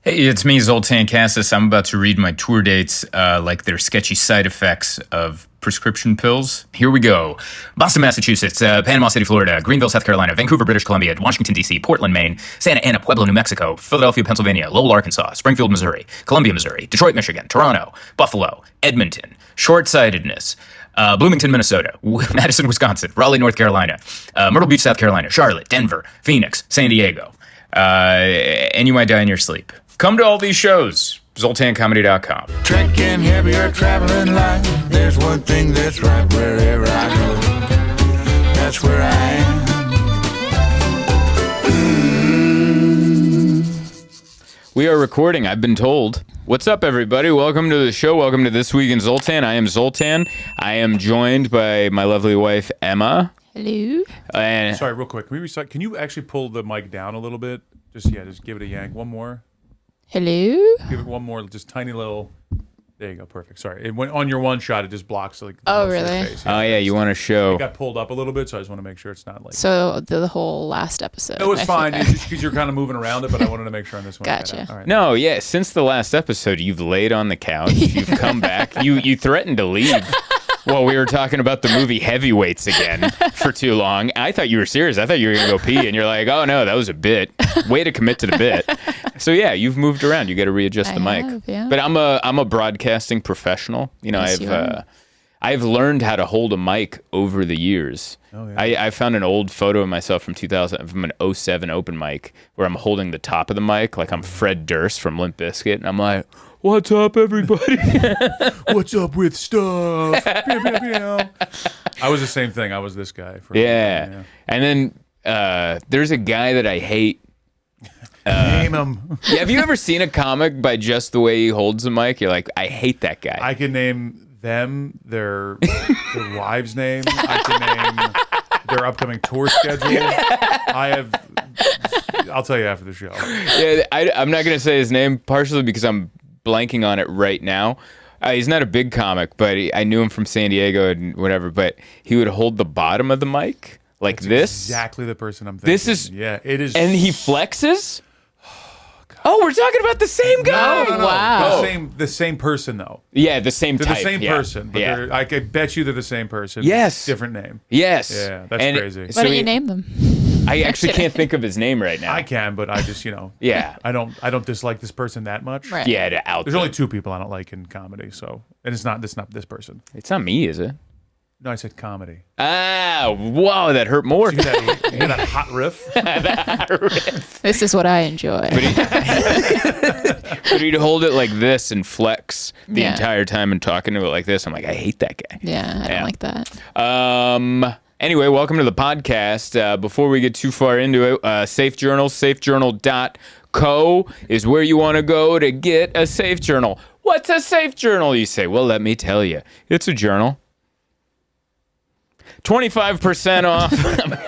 Hey, it's me, Zoltan Kaszas. I'm about to read my tour dates like they're sketchy side effects of prescription pills. Here we go. Boston, Massachusetts, Panama City, Florida, Greenville, South Carolina, Vancouver, British Columbia, Washington, D.C., Portland, Maine, Santa Ana Pueblo, New Mexico, Philadelphia, Pennsylvania, Lowell, Arkansas, Springfield, Missouri, Columbia, Missouri, Detroit, Michigan, Toronto, Buffalo, Edmonton, Short-Sightedness, Bloomington, Minnesota, Madison, Wisconsin, Raleigh, North Carolina, Myrtle Beach, South Carolina, Charlotte, Denver, Phoenix, San Diego, and you might die in your sleep. Come to all these shows. ZoltanComedy.com. Trekking heavy or traveling light. There's one thing that's right wherever I go. That's where I am. We are recording, I've been told. What's up, everybody? Welcome to the show. Welcome to This Week in Zoltan. I am Zoltan. I am joined by my lovely wife, Emma. Hello. And Sorry, real quick. Can you actually pull the mic down a little bit? Just give it a yank. One more. Hello. Give it one more, just tiny little. There you go. Perfect. Sorry. It went on your one shot. It just blocks like. Oh, most of your really? face. oh yeah, you want to show? It got pulled up a little bit, so I just want to make sure it's not like. So the whole last episode. It was I fine. think It's just because you're kind of moving around it, but I wanted to make sure on this one. Gotcha. All right. No, yeah. Since the last episode, you've laid on the couch. You've come back. You threatened to leave. Well, we were talking about the movie Heavyweights again for too long. I thought you were serious. I thought you were going to go pee, and you're like, oh, no, that was a bit. Way to commit to the bit. So, yeah, you've moved around. You got to readjust the mic. Yeah. But I'm a broadcasting professional. You know, Yes, I've learned how to hold a mic over the years. Oh, yeah. I found an old photo of myself from 2000, from an 07 open mic, where I'm holding the top of the mic like I'm Fred Durst from Limp Bizkit, and I'm like, what's up, everybody? What's up with stuff? Pew, pew, pew. I was the same thing. I was this guy. Yeah. And then there's a guy that I hate. Name him. Yeah, have you ever seen a comic by just the way he holds the mic? You're like, I hate that guy. I can name them, their wives' name. I can name their upcoming tour schedule. I'll tell you after the show. Yeah, I'm not going to say his name, partially because I'm blanking on it right now. He's not a big comic, but I knew him from San Diego and whatever, but he would hold the bottom of the mic like That's this. Exactly the person I'm thinking. This is... Yeah, it is. And he flexes? Oh, we're talking about the same guy. No. Wow. The same person, though. Yeah, the same They're type. the same yeah. person. But yeah. I could bet you they're the same person. Yes. Different name. Yes. Yeah, that's And crazy. Why so don't you name them? I actually can't think of his name right now. I can, but I just, Yeah. I don't dislike this person that much. Right. Yeah, to out There's there. only two people I don't like in comedy, so and it's not this person. It's not me, is it? No, I said comedy. Ah, wow, that hurt more. You hear that hot riff? This is what I enjoy. But he'd hold it like this and flex the Yeah. entire time and talking to it like this. I'm like, I hate that guy. Yeah, I Yeah. don't like that. Anyway, welcome to the podcast. Before we get too far into it, Safe Journal, safejournal.co is where you want to go to get a safe journal. What's a safe journal, you say? Well, let me tell you. It's a journal. 25% off.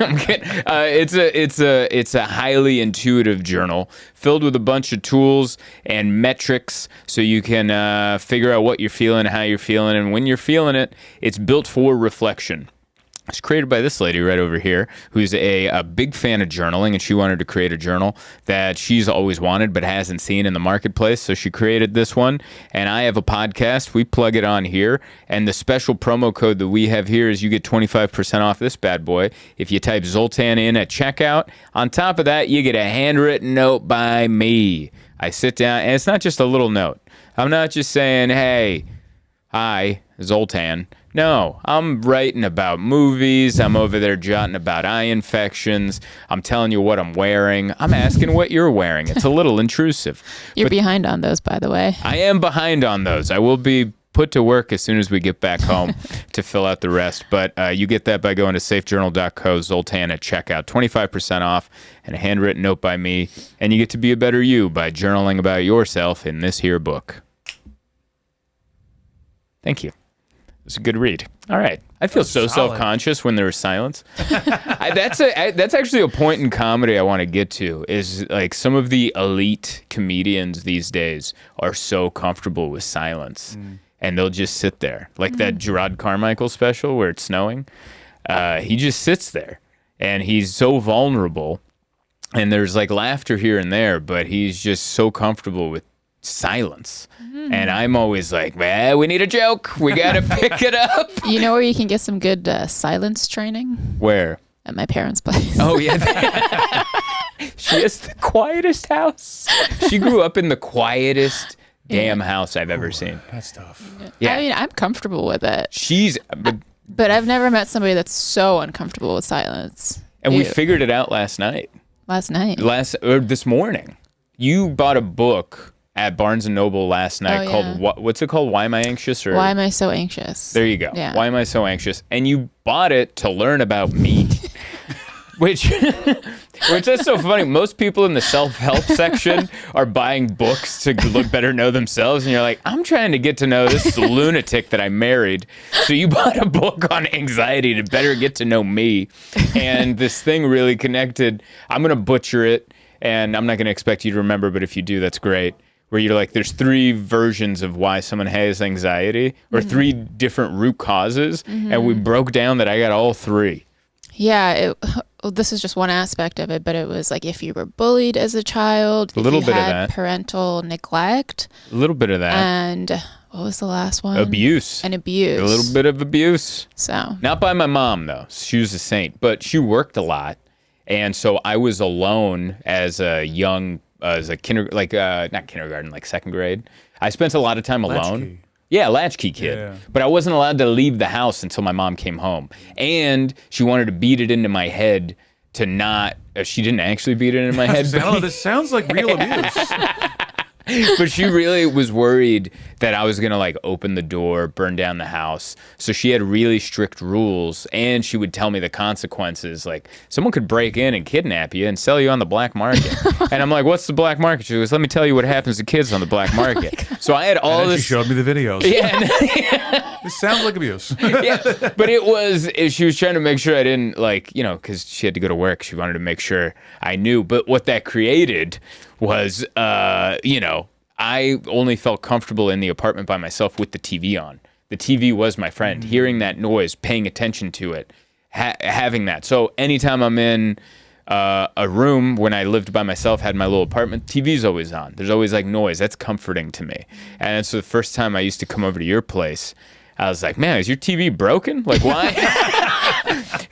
I'm kidding. It's a highly intuitive journal filled with a bunch of tools and metrics so you can figure out what you're feeling, how you're feeling, and when you're feeling it. It's built for reflection. It's created by this lady right over here, who's a big fan of journaling, and she wanted to create a journal that she's always wanted but hasn't seen in the marketplace, so she created this one. And I have a podcast. We plug it on here, and the special promo code that we have here is you get 25% off this bad boy if you type Zoltan in at checkout. On top of that, you get a handwritten note by me. I sit down, and it's not just a little note. I'm not just saying, hey, hi, Zoltan. No, I'm writing about movies. I'm over there jotting about eye infections. I'm telling you what I'm wearing. I'm asking what you're wearing. It's a little intrusive. You're behind on those, by the way. I am behind on those. I will be put to work as soon as we get back home to fill out the rest. But you get that by going to safejournal.co, Zoltan at checkout. 25% off and a handwritten note by me. And you get to be a better you by journaling about yourself in this here book. Thank you. It's a good read. All right. I feel so self-conscious when there was silence. That's actually a point in comedy I want to get to, is like some of the elite comedians these days are so comfortable with silence and they'll just sit there. Like that Gerard Carmichael special where it's snowing. He just sits there and he's so vulnerable And there's like laughter here and there, but he's just so comfortable with silence. And I'm always like, man, we need a joke. We got to pick it up. You know where you can get some good silence training? Where? At my parents' place. Oh, yeah. She has the quietest house. She grew up in the quietest damn house I've ever seen. That's tough. Yeah. I mean, I'm comfortable with it. But I've never met somebody that's so uncomfortable with silence. and we Ew. figured it out last night. This morning. You bought a book at Barnes & Noble last night called, what's it called? Why Am I Anxious? Or Why Am I So Anxious? There you go. Yeah. Why Am I So Anxious? And you bought it to learn about me. Which is so funny. Most people in the self-help section are buying books to better know themselves. And you're like, I'm trying to get to know this lunatic that I married. So you bought a book on anxiety to better get to know me. And this thing really connected. I'm going to butcher it. And I'm not going to expect you to remember. But if you do, that's great. Where you're like, there's 3 versions of why someone has anxiety. Or 3 different root causes. And we broke down that I got all 3. Yeah, this is just one aspect of it, but it was like if you were bullied as a child, A little if you bit of had that. parental neglect, A little bit of that. and what was the last one? Abuse. And abuse. A little bit of abuse. So Not by my mom, though. She was a saint, but she worked a lot. And so I was alone as a young, not kindergarten, like 2nd grade. I spent a lot of time alone. Latchkey. Yeah, latchkey kid. Yeah. But I wasn't allowed to leave the house until my mom came home. And she wanted to beat it into my head to not, she didn't actually beat it into my head. I don't know, this sounds like real abuse. But she really was worried that I was going to like open the door, burn down the house. So she had really strict rules, and she would tell me the consequences. Like, someone could break in and kidnap you and sell you on the black market. And I'm like, what's the black market? She goes, let me tell you what happens to kids on the black market. So I had all And then this. she showed me the videos. Yeah, This sounds like abuse. yeah, but she was trying to make sure I didn't because she had to go to work. She wanted to make sure I knew. But what that created was, I only felt comfortable in the apartment by myself with the TV on. The TV was my friend. Hearing that noise, paying attention to it, having that. So anytime I'm in a room when I lived by myself, had my little apartment, TV's always on. There's always like noise. That's comforting to me. And so the first time I used to come over to your place, I was like, man, is your TV broken? Like, why?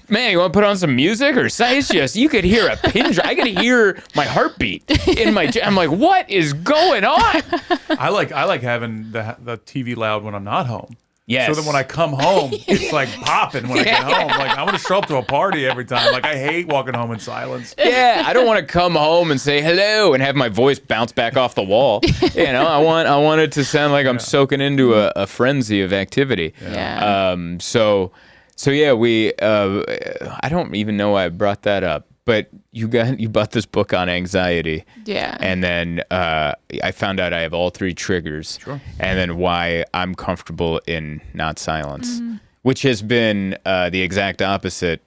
Man, you want to put on some music or it's just, you could hear a pin drop. I could hear my heartbeat in my, I'm like, what is going on? I like having the TV loud when I'm not home. Yes. So that when I come home, it's like popping when I get home. Like, I want to show up to a party every time. Like, I hate walking home in silence. Yeah, I don't want to come home and say hello and have my voice bounce back off the wall. I want it to sound like I'm soaking into a frenzy of activity. yeah. So yeah, I don't even know why I brought that up, but you bought this book on anxiety. Yeah. And then I found out I have all 3 triggers. Sure. And then why I'm comfortable in not silence, which has been the exact opposite.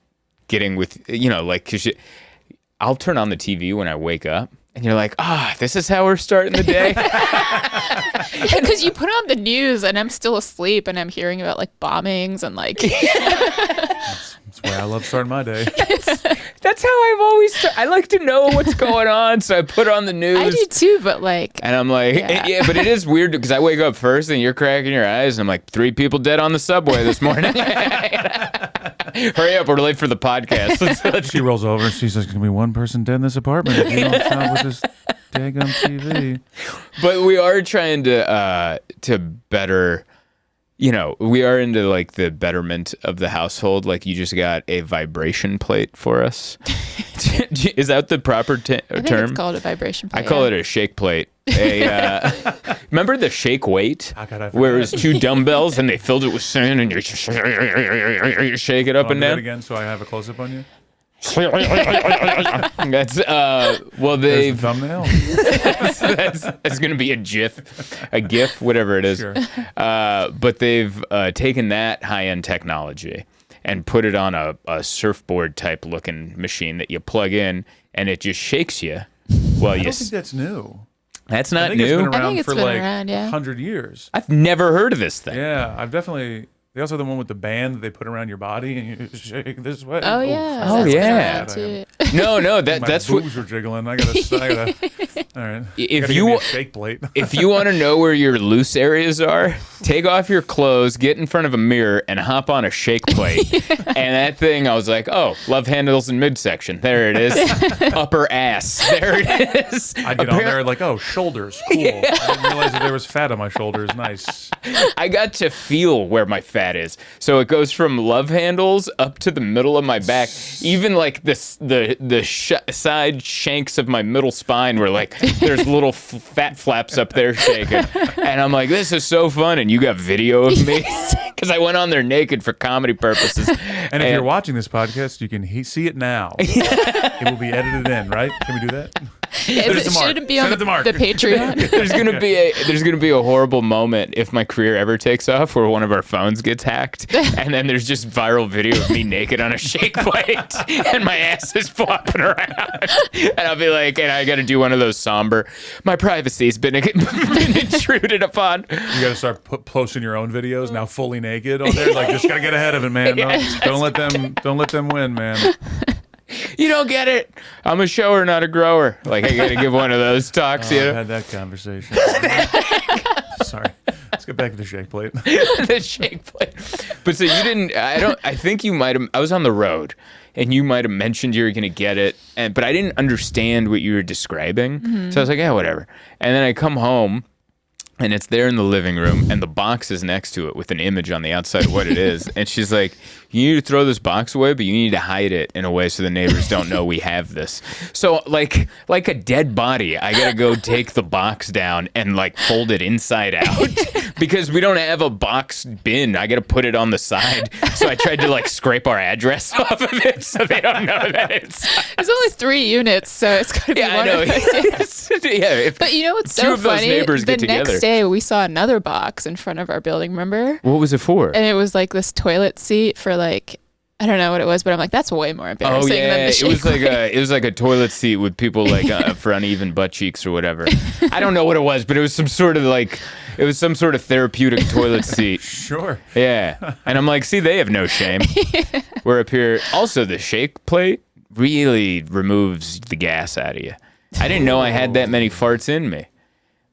Getting with, because I'll turn on the TV when I wake up. And you're like, this is how we're starting the day. Because you put on the news and I'm still asleep and I'm hearing about like bombings and like That's why I love starting my day. That's how I've always I like to know what's going on, so I put on the news. I do too, but like And I'm like, Yeah. but it is weird because I wake up first and you're cracking your eyes and I'm like, 3 people dead on the subway this morning. Hurry up, we're late for the podcast. Let's She rolls over and she's like, there's going to be 1 person dead in this apartment if you don't stop with this daggum TV. But we are trying to better, we are into like the betterment of the household. Like you just got a vibration plate for us. Is that the proper I think term? it's called a vibration plate. I call it a shake plate. Remember the shake weight? How could I forget? Where it was 2 dumbbells and they filled it with sand and you shake it up and Do that down. again so I have a close-up on you? That's well, There's they've the thumbnail. that's gonna be a GIF, whatever it is. Sure. But they've taken that high-end technology and put it on a surfboard type looking machine that you plug in and it just shakes you. Well, I don't yes, think that's new. that's I not think it's been new. I around think it's for been like around, yeah. 100 years. I've never heard of this thing. Yeah, I've definitely. They also have the one with the band that they put around your body and you shake this way. Oh yeah. Oh, that's yeah. been around, too. No, My that's what. boobs were jiggling. I gotta. All right. If Gotta you give me a shake plate. if you want to know where your loose areas are, take off your clothes, get in front of a mirror, and hop on a shake plate. And that thing, I was like, oh, love handles in midsection. There it is. Upper ass. There it is. I get on there like, oh, shoulders, cool. I didn't realize that there was fat on my shoulders. Nice. I got to feel where my fat is. So it goes from love handles up to the middle of my back. Even like the side shanks of my middle spine were like, there's little fat flaps up there shaking. And I'm like, this is so fun. And you got video of me? Because I went on there naked for comedy purposes. And if you're watching this podcast, you can see it now. It will be edited in, right? Can we do that? Should it be on the Patreon? There's gonna be a horrible moment if my career ever takes off where one of our phones gets hacked, and then there's just viral video of me naked on a shake plate and my ass is flopping around, and I'll be like, and I got to do one of those somber. My privacy's been intruded upon. You got to start posting your own videos now, fully naked on there. Like, just gotta get ahead of it, man. Don't let them win, man. You don't get it. I'm a shower, not a grower. Like, I got to give one of those talks, you know? I've had that conversation. Sorry. Let's get back to the shake plate. The shake plate. But so you didn't, I think you might have, I was on the road and you might have mentioned you were going to get it. But I didn't understand what you were describing. Mm-hmm. So I was like, yeah, whatever. And then I come home and it's there in the living room and the box is next to it with an image on the outside of what it is. And she's like, you need to throw this box away, but you need to hide it in a way so the neighbors don't know we have this. So like a dead body, I got to go take the box down and like fold it inside out because we don't have a box bin. I got to put it on the side. So I tried to like scrape our address off of it so they don't know that it's. There's only 3 units, so it's got to be one of those. Yeah, but you know what's so two of those funny? neighbors The get together. next day we saw another box in front of our building, remember? What was it for? And it was like this toilet seat for like, I don't know what it was, but I'm like, that's way more embarrassing than the shake it was like a toilet seat with people like for uneven butt cheeks or whatever. I don't know what it was, but it was some sort of therapeutic toilet seat. Sure. Yeah. And I'm like, see, they have no shame. We're up here. Also, the shake plate really removes the gas out of you. I didn't know I had that many farts in me.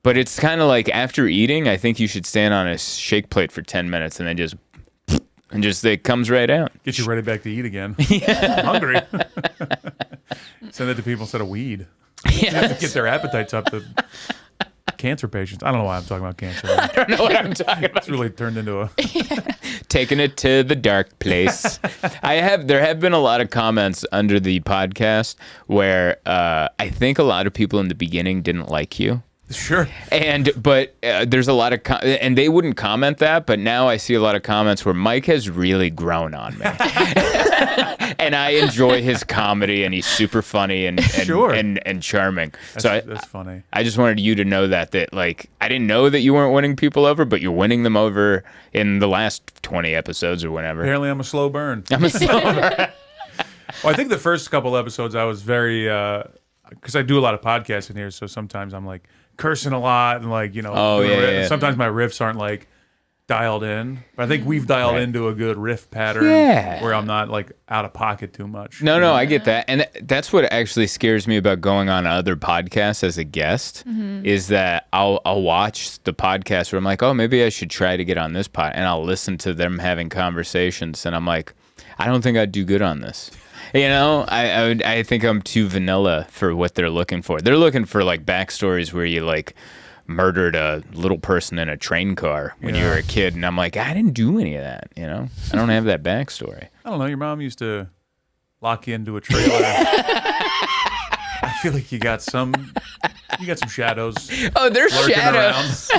But it's kind of like after eating, I think you should stand on a shake plate for 10 minutes and then just it comes right out. Get you ready back to eat again. Yeah. I'm hungry. Send it to people instead of weed. Yeah. Have to get their appetites up to cancer patients. I don't know why I'm talking about cancer. I don't know what I'm talking about. It's really turned into a... Taking it to the dark place. There have been a lot of comments under the podcast where I think a lot of people in the beginning didn't like you. Sure. But there's a lot of and they wouldn't comment that, but now I see a lot of comments where Mike has really grown on me. And I enjoy his comedy and he's super funny and sure. and charming. That's funny. I just wanted you to know that like I didn't know that you weren't winning people over, but you're winning them over in the last 20 episodes or whatever. Apparently I'm a slow burn. I'm a slow burn. Well, I think the first couple episodes I was very because I do a lot of podcasts in here, so sometimes I'm like cursing a lot and like, you know, sometimes my riffs aren't like dialed in. But I think we've dialed into a good riff pattern where I'm not like out of pocket too much. No, I get that. And that's what actually scares me about going on other podcasts as a guest is that I'll watch the podcast where I'm like, oh, maybe I should try to get on this pod. And I'll listen to them having conversations. And I'm like, I don't think I'd do good on this. You know, I think I'm too vanilla for what they're looking for. They're looking for like backstories where you like murdered a little person in a train car when you were a kid, and I'm like, I didn't do any of that. You know, I don't have that backstory. I don't know. Your mom used to lock you into a trailer. I feel like you got some shadows. Oh, there's shadows.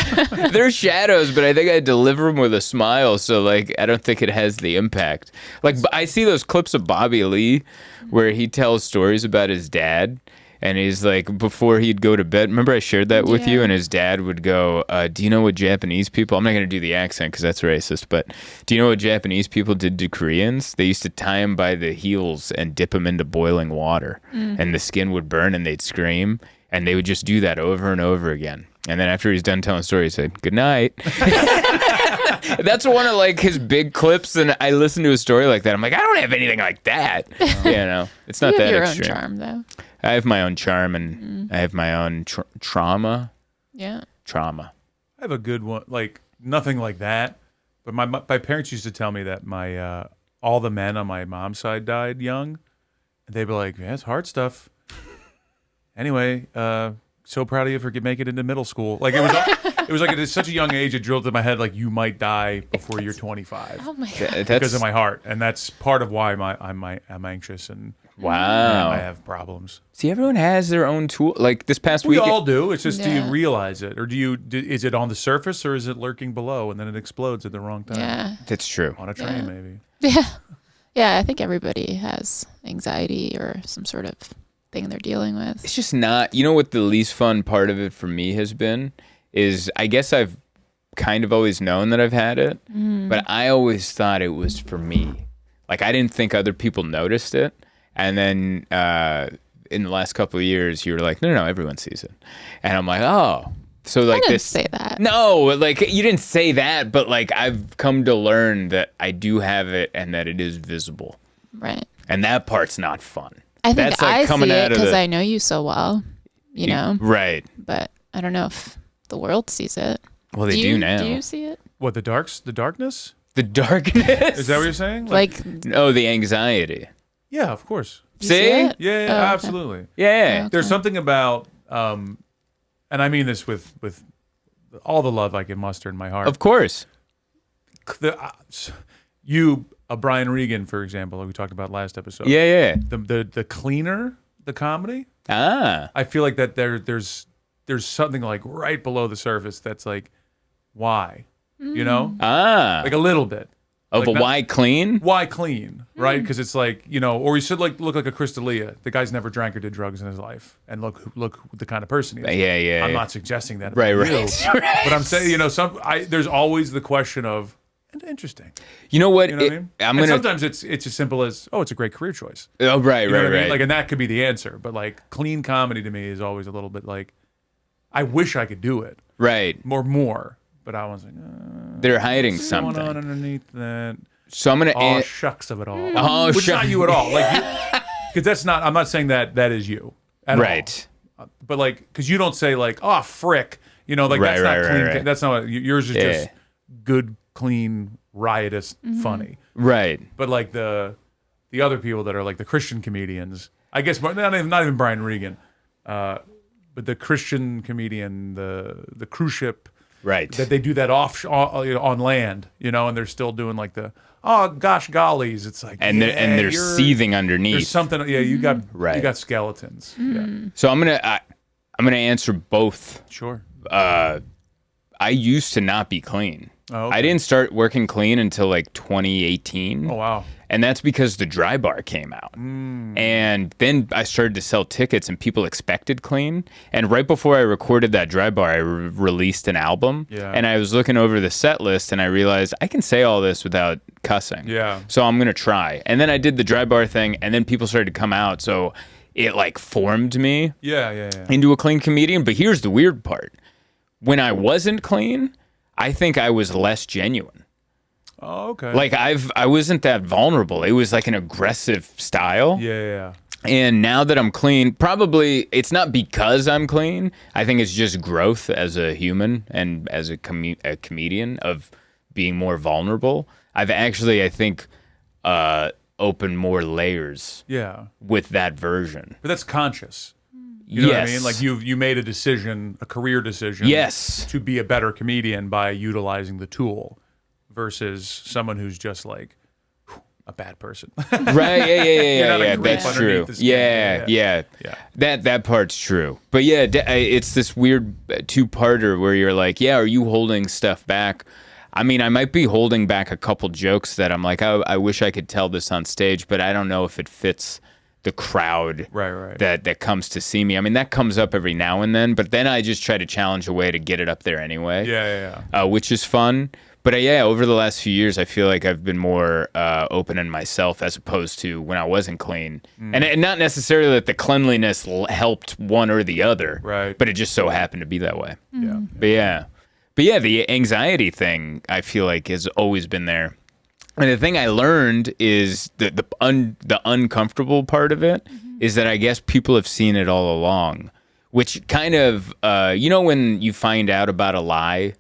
There's shadows, but I think I deliver them with a smile, so like I don't think it has the impact. Like I see those clips of Bobby Lee where he tells stories about his dad, and he's like, before he'd go to bed. Remember I shared that with you, and his dad would go, "Do you know what Japanese people?" I'm not going to do the accent because that's racist, but do you know what Japanese people did to Koreans? They used to tie them by the heels and dip them into boiling water, and the skin would burn, and they'd scream. And they would just do that over and over again. And then after he's done telling stories, he'd say, good night. That's one of like his big clips, and I listen to a story like that. I'm like, I don't have anything like that. It's not You have that your extreme. own charm, though. I have my own charm, and I have my own trauma. Yeah. Trauma. I have a good one, like nothing like that. But my parents used to tell me that my all the men on my mom's side died young. And they'd be like, "Yeah, it's hard stuff." Anyway, so proud of you for making it into middle school. Like it was like at such a young age, it drilled in my head like you might die before you're 25. Oh my God. Because of my heart, and that's part of why I'm anxious and Wow. I have problems. See, everyone has their own tool. Like this past We week, all do. It's just, do you Yeah. realize it, or is it on the surface, or is it lurking below, and then it explodes at the wrong time? Yeah. that's true. On a train, maybe. Yeah. Yeah, I think everybody has anxiety or some sort of thing they're dealing with. It's just not. You know what the least fun part of it for me has been is I guess I've kind of always known that I've had it, but I always thought it was for me. Like I didn't think other people noticed it. And then in the last couple of years, you were like, no, everyone sees it. And I'm like, oh. So like I didn't this. say that. No, like you didn't say that, but like I've come to learn that I do have it and that it is visible. Right. And that part's not fun. I think That's like I coming see it out of because the- I know you so well, you know, Right. but I don't know if the world sees it. Well, they do now. Do you see it? What, the darkness? The darkness. Is that what you're saying? Like, Oh, the anxiety. Yeah, of course. you See? see it? Yeah, Oh, okay. absolutely. Yeah. There's something about, and I mean this with all the love I can muster in my heart. Of course. Brian Regan, for example, like we talked about last episode. Yeah. The cleaner, the comedy. Ah. I feel like that there's something like right below the surface that's like, why, you know, Ah. like a little bit. Of like a why clean? Why clean, right? Because it's like, you know, or you should look like a Crystalia. The guy's never drank or did drugs in his life, and look the kind of person he is. Yeah. I'm yeah. not suggesting that, Right, about right. you, but I'm saying, you know, there's always the question of interesting. You know what? You know what I mean? I'm And gonna. sometimes it's as simple as, oh, it's a great career choice. Oh, right, You know right, what I mean? right. Like, and that could be the answer. But like, clean comedy to me is always a little bit like, I wish I could do it Right. more. But I was like, They're hiding what's going on something. underneath that? So I'm gonna. Oh, shucks of it all. Oh, Which is shucks. not you at all. Like, because that's not. I'm not saying that is you. At Right. all. But like, because you don't say like, oh, frick. You know, like Right, that's not right, clean. right. That's not what, yours is Yeah. just good, clean, riotous, funny. Right. But like the other people that are like the Christian comedians, I guess not even Brian Regan, but the Christian comedian, the cruise ship, Right. that they do that on land, you know, and they're still doing like the gosh gollies. It's like, and they're you're- seething underneath. There's something. Yeah, you got Right. you got skeletons. Yeah, So I'm gonna answer both. sure. I used to not be clean. Oh, okay. I didn't start working clean until like 2018. Oh wow. And that's because the dry bar came out. And then I started to sell tickets and people expected clean. And right before I recorded that dry bar, I released an album. Yeah. And I was looking over the set list and I realized I can say all this without cussing. Yeah. So I'm going to try. And then I did the dry bar thing and then people started to come out. So it like formed me Yeah. into a clean comedian. But here's the weird part. When I wasn't clean, I think I was less genuine. Oh, okay. Like I wasn't that vulnerable. It was like an aggressive style. Yeah. And now that I'm clean, probably it's not because I'm clean. I think it's just growth as a human and as a comedian of being more vulnerable. I've actually, I think, opened more layers Yeah. with that version. But that's conscious. You know yes. what I mean? Like you made a decision, a career decision. Yes. To be a better comedian by utilizing the tool, versus someone who's just like a bad person. Right? You're not a Yeah. creep That's true. underneath the skin. Yeah. That part's true. But yeah, it's this weird two-parter where you're like, yeah, are you holding stuff back? I mean, I might be holding back a couple jokes that I'm like, I wish I could tell this on stage, but I don't know if it fits the crowd Right. that comes to see me. I mean, that comes up every now and then, but then I just try to challenge a way to get it up there anyway. Yeah. Which is fun. But yeah, over the last few years, I feel like I've been more open in myself as opposed to when I wasn't clean. And not necessarily that the cleanliness helped one or the other, Right. but it just so happened to be that way. Yeah. But But yeah, the anxiety thing, I feel like, has always been there. And the thing I learned is that the uncomfortable part of it is that I guess people have seen it all along, which kind of, when you find out about a lie,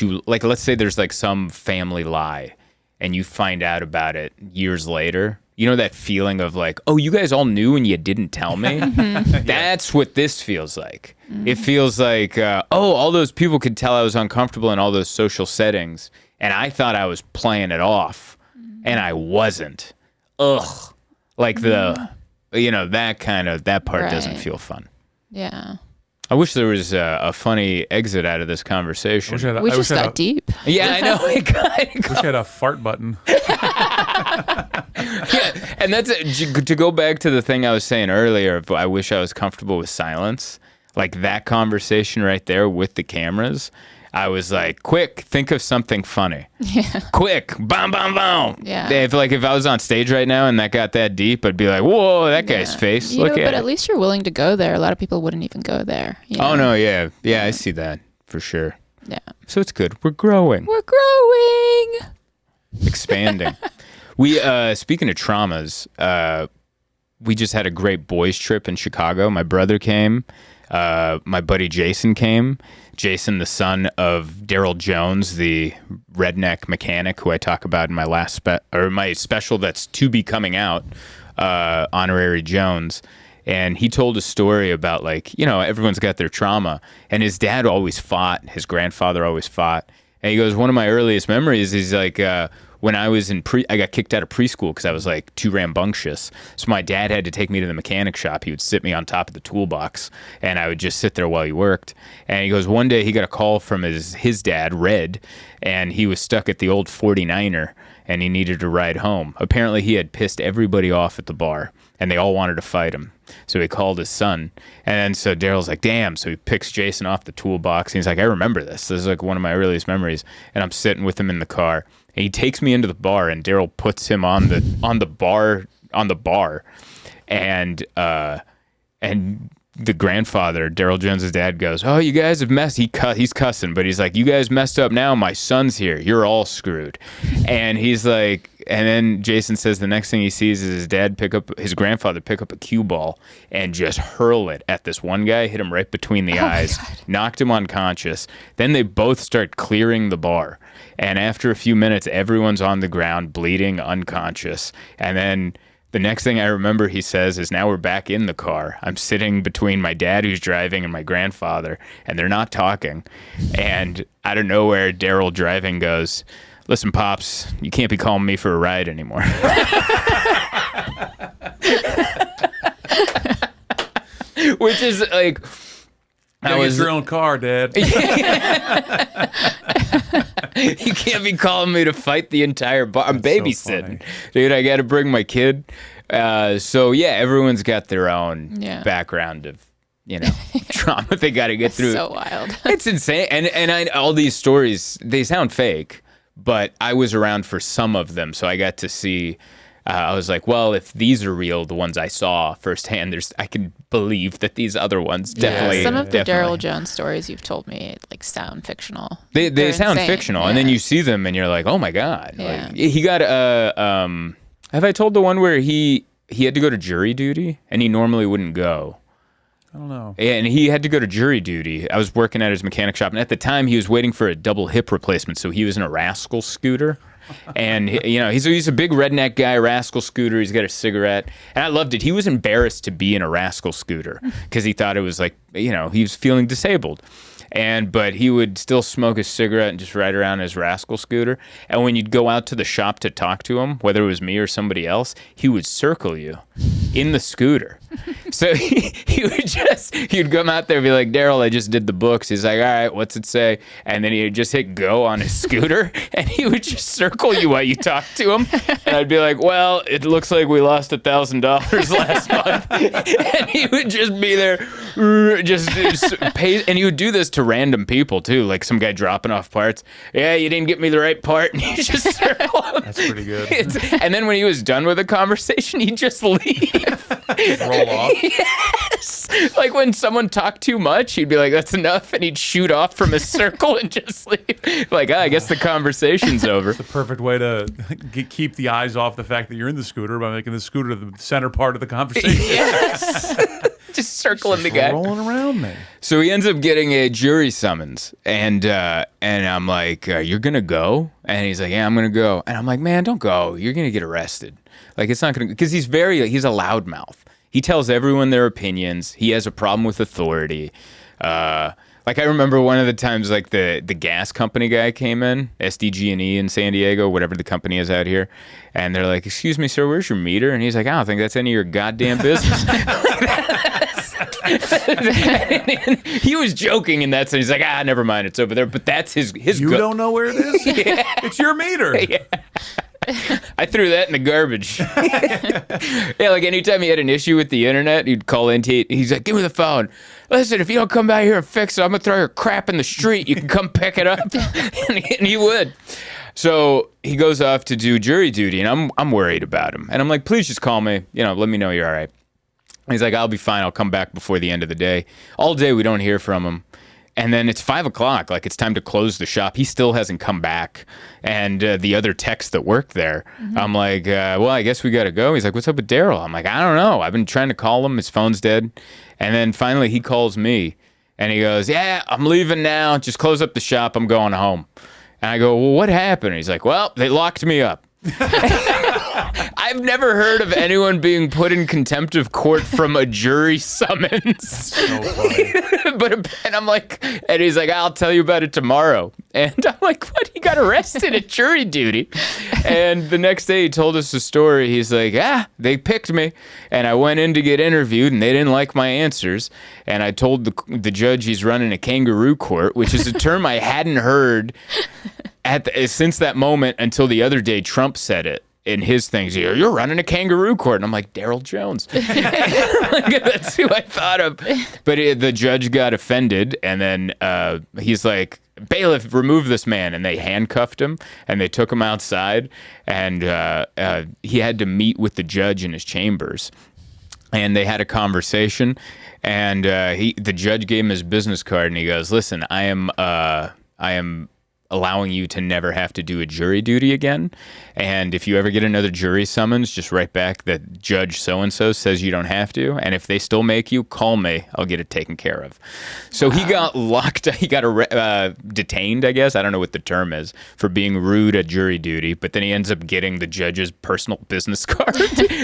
like, let's say there's like some family lie and you find out about it years later. You know that feeling of like, oh, you guys all knew and you didn't tell me? That's what this feels like. It feels like, all those people could tell I was uncomfortable in all those social settings. And I thought I was playing it off. And I wasn't. Ugh. Like that part doesn't feel fun. Yeah. I wish there was a funny exit out of this conversation. We just got deep. Yeah, I know. I wish I had a fart button. Yeah, and that's to go back to the thing I was saying earlier. I wish I was comfortable with silence. Like that conversation right there with the cameras. I was like, quick, think of something funny. Yeah. Quick, bam, bam, bam. Yeah. If I was on stage right now and that got that deep, I'd be like, whoa, that guy's face. Look at it. But at least you're willing to go there. A lot of people wouldn't even go there. You know? Oh, no, yeah. Yeah, I see that for sure. Yeah. So it's good. We're growing. Expanding. We, speaking of traumas, we just had a great boys trip in Chicago. My brother came. My buddy Jason came. Jason, the son of Daryl Jones, the redneck mechanic who I talk about in my my special that's to be coming out, Honorary Jones. And he told a story about everyone's got their trauma. And his dad always fought. His grandfather always fought. And he goes, one of my earliest memories is like, when I was I got kicked out of preschool because I was like too rambunctious. So my dad had to take me to the mechanic shop. He would sit me on top of the toolbox and I would just sit there while he worked. And he goes, one day he got a call from his dad, Red, and he was stuck at the old 49er and he needed to ride home. Apparently he had pissed everybody off at the bar and they all wanted to fight him. So he called his son. And so Daryl's like, damn. So he picks Jason off the toolbox and he's like, I remember this. This is like one of my earliest memories. And I'm sitting with him in the car. And he takes me into the bar, and Daryl puts him on the bar, and the grandfather, Daryl Jones' dad, goes, "Oh, you guys have messed." He's cussing, but he's like, "You guys messed up now. My son's here. You're all screwed." And he's like, and then Jason says the next thing he sees is his grandfather pick up a cue ball and just hurl it at this one guy, hit him right between the eyes, knocked him unconscious. Then they both start clearing the bar. And after a few minutes, everyone's on the ground, bleeding, unconscious. And then the next thing I remember he says is, now we're back in the car. I'm sitting between my dad who's driving and my grandfather, and they're not talking. And out of nowhere, Daryl driving goes, "Listen, Pops, you can't be calling me for a ride anymore." Which is like... I was your own car, Dad. You can't be calling me to fight the entire bar. I'm babysitting. So dude, I got to bring my kid. So, yeah, everyone's got their own background of, trauma they got to get through. So wild. It's insane. And all these stories, they sound fake, but I was around for some of them. So I got to see... I was like, well, if these are real, the ones I saw firsthand, I can believe that these other ones definitely. Some of the Daryl Jones stories you've told me sound fictional. They sound insane. Fictional, and then you see them, and you're like, oh my god! Yeah. Like, he got have I told the one where he had to go to jury duty, and he normally wouldn't go? I don't know. And he had to go to jury duty. I was working at his mechanic shop, and at the time, he was waiting for a double hip replacement, so he was in a Rascal scooter. And he's a big redneck guy, Rascal scooter. He's got a cigarette, and I loved it. He was embarrassed to be in a Rascal scooter because he thought it was like, he was feeling disabled. But he would still smoke a cigarette and just ride around his Rascal scooter. And when you'd go out to the shop to talk to him, whether it was me or somebody else, he would circle you in the scooter. So he'd come out there and be like, "Daryl, I just did the books." He's like, "All right, what's it say?" And then he'd just hit go on his scooter, and he would just circle you while you talk to him. And I'd be like, "Well, it looks like we lost $1,000 last month." And he would just be there, just pay, and he would do this to random people too, like some guy dropping off parts. "Yeah, you didn't get me the right part," and he just circle him. That's pretty good. And then when he was done with the conversation, he'd just leave. Roll off. Yes. Yes. Like when someone talked too much, he'd be like, that's enough. And he'd shoot off from his circle and just leave. Like, I guess the conversation's over. It's the perfect way to keep the eyes off the fact that you're in the scooter by making the scooter the center part of the conversation. Yes. Just circling the guy. Rolling around me. So he ends up getting a jury summons. And I'm like, you're going to go? And he's like, yeah, I'm going to go. And I'm like, man, don't go. You're going to get arrested. Like, it's not going to, because he's a loudmouth. He tells everyone their opinions. He has a problem with authority. Like I remember one of the times, like the gas company guy came in, SDG&E in San Diego, whatever the company is out here, and they're like, "Excuse me, sir, where's your meter?" And he's like, "I don't think that's any of your goddamn business." He was joking in that sense. He's like, never mind, it's over there. But that's his. You don't know where it is? Yeah. It's your meter. Yeah. I threw that in the garbage. Yeah, like anytime he had an issue with the internet, he'd call in. He's like, give me the phone. Listen, if you don't come by here and fix it, I'm going to throw your crap in the street. You can come pick it up. And he would. So he goes off to do jury duty, and I'm worried about him. And I'm like, please just call me. Let me know you're all right. And he's like, I'll be fine. I'll come back before the end of the day. All day we don't hear from him. And then it's 5 o'clock, like it's time to close the shop. He still hasn't come back. And the other techs that work there, I'm like, well, I guess we got to go. He's like, what's up with Daryl? I'm like, I don't know. I've been trying to call him. His phone's dead. And then finally he calls me and he goes, yeah, I'm leaving now. Just close up the shop. I'm going home. And I go, well, what happened? And he's like, well, they locked me up. I've never heard of anyone being put in contempt of court from a jury summons. So funny. And I'm like, and he's like, I'll tell you about it tomorrow. And I'm like, what? He got arrested at jury duty. And the next day he told us the story. He's like, they picked me. And I went in to get interviewed and they didn't like my answers. And I told the judge he's running a kangaroo court, which is a term I hadn't heard since that moment until the other day Trump said it in his things. You're running a kangaroo court. And I'm like, Daryl Jones. That's who I thought of. But the judge got offended. And then he's like, bailiff, remove this man. And they handcuffed him and they took him outside. And he had to meet with the judge in his chambers. And they had a conversation. And the judge gave him his business card. And he goes, listen, I am allowing you to never have to do a jury duty again. And if you ever get another jury summons, just write back that Judge so-and-so says you don't have to. And if they still make you, call me. I'll get it taken care of. So he got detained, I guess. I don't know what the term is, for being rude at jury duty. But then he ends up getting the judge's personal business card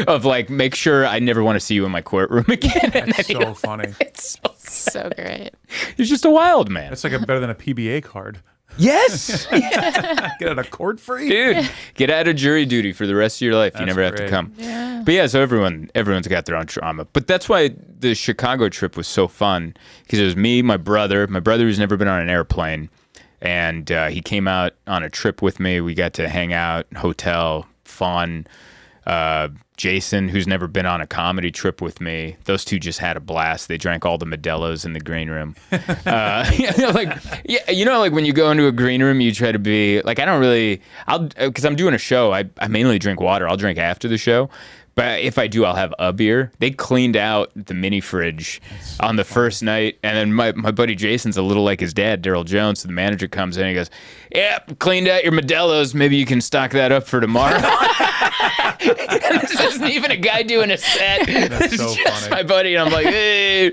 of like, make sure I never want to see you in my courtroom again. That's so funny. It's So great. He's just a wild man. That's like better than a PBA card. Yes. Get out of court free. Dude, get out of jury duty for the rest of your life. You never have to come. Yeah. But yeah, so everyone's got their own trauma. But that's why the Chicago trip was so fun, because it was me, my brother who's never been on an airplane, and he came out on a trip with me. We got to hang out, hotel, fun. Jason, who's never been on a comedy trip with me, those two just had a blast. They drank all the Modelo's in the green room. Like when you go into a green room, you try to be like, because I'm doing a show, I mainly drink water. I'll drink after the show. But if I do, I'll have a beer. They cleaned out the mini fridge on the first night. And then my buddy Jason's a little like his dad, Daryl Jones. So the manager comes in and he goes, yep, cleaned out your Modelo's. Maybe you can stock that up for tomorrow. And this isn't even a guy doing a set. That's it's so just funny. my buddy. And I'm like, hey.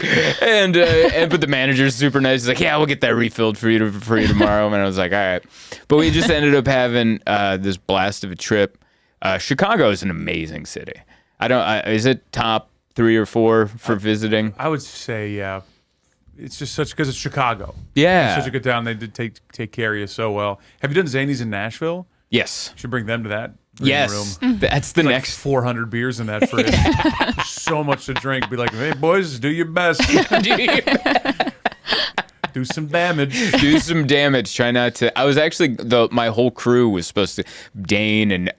But the manager's super nice. He's like, yeah, we'll get that refilled for you tomorrow. And I was like, all right. But we just ended up having this blast of a trip. Chicago is an amazing city. Is it top 3 or 4 for visiting? I would say, yeah. It's just because it's Chicago. Yeah. It's such a good town. They did take care of you so well. Have you done Zanies in Nashville? Yes. You should bring them to that Yes. room. That's the Like next 400 beers in that fridge. There's so much to drink. Be like, hey, boys, do your best. Do some damage. Do some damage. Try not to. I was actually my whole crew was supposed to. Dane